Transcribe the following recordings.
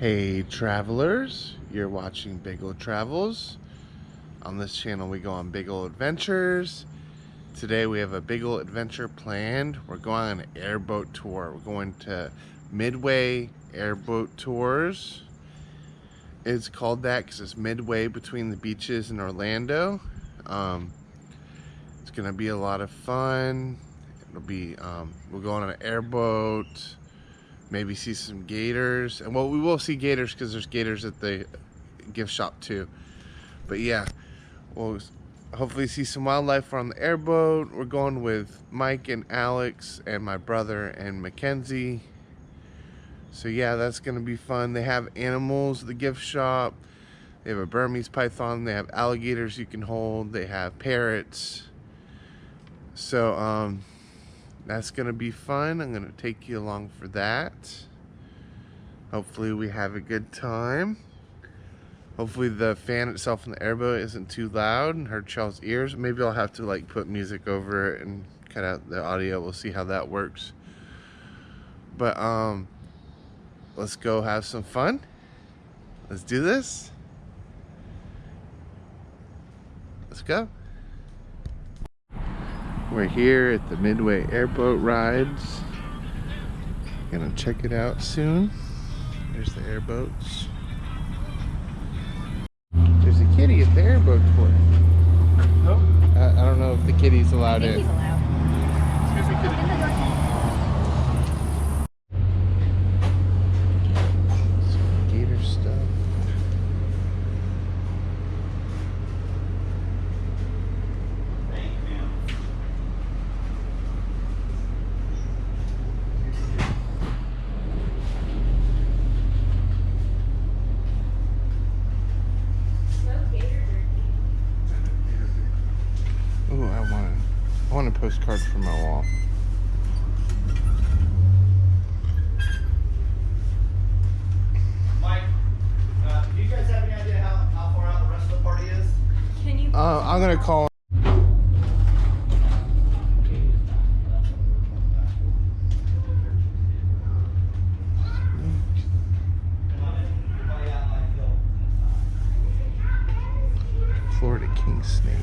Hey travelers, you're watching Big Ol' Travels. On this channel we go on big ol' adventures. Today we have a big ol' adventure planned. We're going on an airboat tour. We're going to Midway Airboat Tours. It's called that because it's midway between the beaches in Orlando. It's gonna be a lot of fun. It'll be we'll go on an airboat. Maybe see some gators, and well, we will see gators because there's gators at the gift shop too. But yeah, we'll hopefully see some wildlife on the airboat. We're going with Mike and Alex and my brother and Mackenzie. So yeah, that's gonna be fun. They have animals at the gift shop. They have a Burmese python. They have alligators you can hold. They have parrots. So that's gonna be fun. I'm gonna take you along for that. Hopefully we have a good time. Hopefully the fan itself in the airboat isn't too loud and hurt y'all's ears. Maybe I'll have to like put music over it and cut out the audio. We'll see how that works. But let's go have some fun. Let's do this. Let's go. We're here at the Midway Airboat Rides. Gonna check it out soon. There's the airboats. There's a kitty at the airboat tour. Nope. I don't know if the kitty's allowed in. Kitty's allowed. Excuse me, kitty. Some gator stuff. Ooh, I want a postcard for my wall. Mike, do you guys have any idea how far out the rest of the party is? Can you? I'm gonna call. Florida king snake.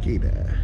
Gator.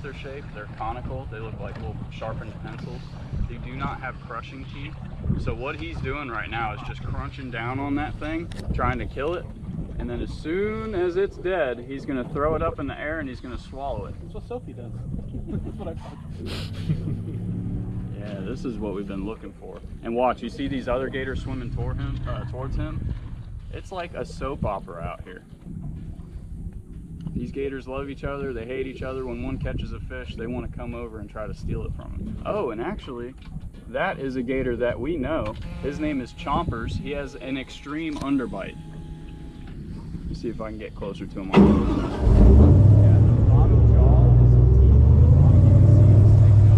their shape. They're conical. They look like little sharpened pencils. They do not have crushing teeth. So what he's doing right now is just crunching down on that thing, trying to kill it. And then as soon as it's dead, he's gonna throw it up in the air and he's gonna swallow it. That's what Sophie does. That's what I thought. Yeah, this is what we've been looking for. And watch, you see these other gators swimming towards him? It's like a soap opera out here. These gators love each other, they hate each other. When one catches a fish, they want to come over and try to steal it from him. Oh, and actually, that is a gator that we know. His name is Chompers. He has an extreme underbite. Let me see if I can get closer to him. Yeah, the bottom jaw is the teeth. The bottom you can see is sticking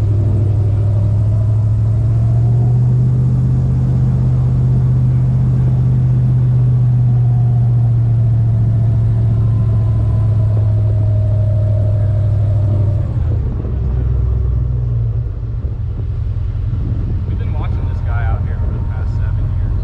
We've been watching this guy out here for the past 7 years.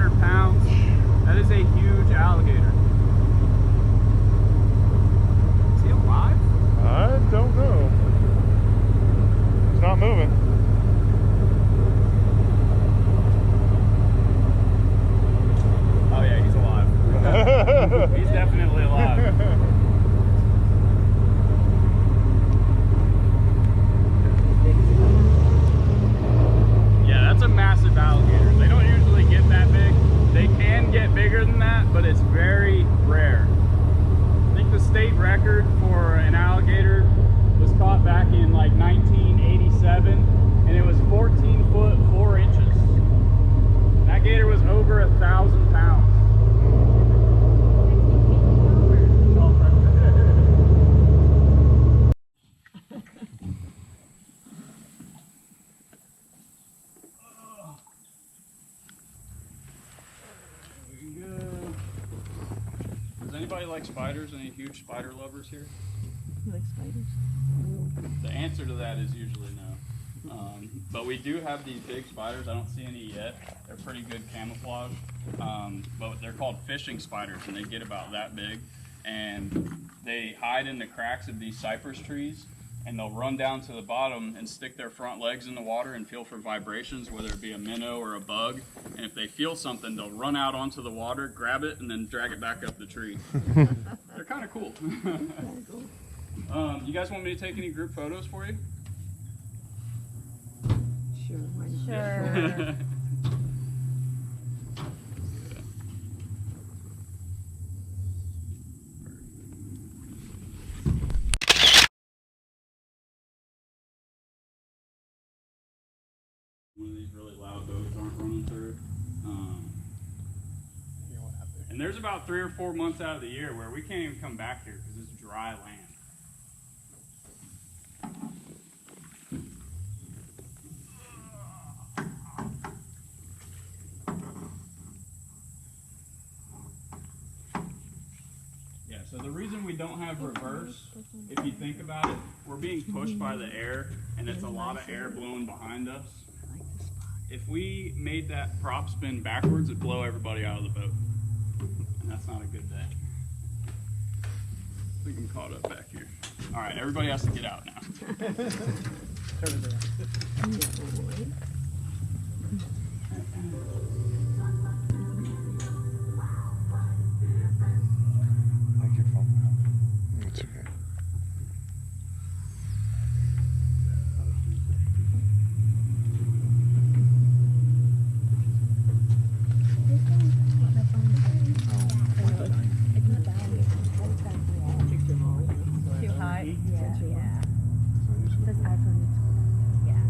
200 pounds. That is a huge alligator. Is he alive? I don't know. He's not moving. Oh yeah, he's alive. He's definitely alive. Yeah, that's a massive alligator. They don't usually get that big. They can get bigger than that, but it's very rare. I think the state record for an alligator was caught back in like 1987, and it was 14 foot 4 inches. That gator was over 1,000 pounds. Does anybody like spiders? Any huge spider lovers here? You like spiders? The answer to that is usually no. But we do have these big spiders. I don't see any yet. They're pretty good camouflage. But they're called fishing spiders, and they get about that big. And they hide in the cracks of these cypress trees, and they'll run down to the bottom and stick their front legs in the water and feel for vibrations, whether it be a minnow or a bug. And if they feel something, they'll run out onto the water, grab it, and then drag it back up the tree. They're kind of cool. You guys want me to take any group photos for you? Sure. Why not? Sure. One of these really loud boats aren't running through. And there's about 3 or 4 months out of the year where we can't even come back here because it's dry land. Yeah, so the reason we don't have reverse, if you think about it, we're being pushed by the air, and it's a lot of air blowing behind us. If we made that prop spin backwards, it'd blow everybody out of the boat. And that's not a good day. I think I'm caught up back here. All right, everybody has to get out now. It's okay. Too high? Yeah. This iPhone is, yeah.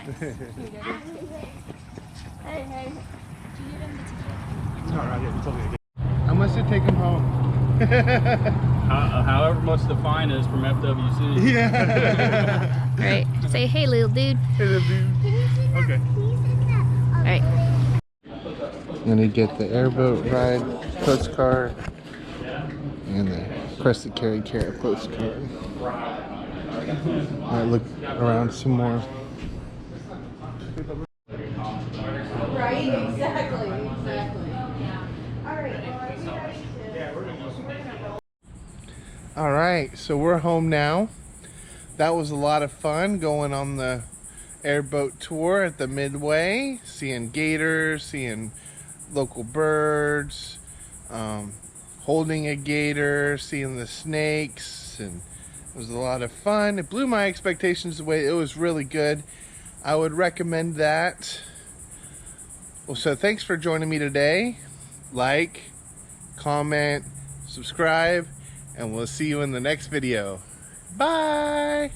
Hey, hey. No, not yet. You told me to get. I must have taken him home. However much the fine is from FWC. Yeah. Alright, say hey, little dude. Hey, little dude. Okay. Alright. I'm gonna get the airboat ride postcard and the Crested Carry Care postcard. Might look around some more. Right, exactly. All right, so we're home now. That was a lot of fun going on the airboat tour at the Midway, seeing gators, seeing local birds, holding a gator, seeing the snakes, and it was a lot of fun. It blew my expectations away. It was really good. I would recommend that. Well, so thanks for joining me today. Like, comment, subscribe, and we'll see you in the next video. Bye!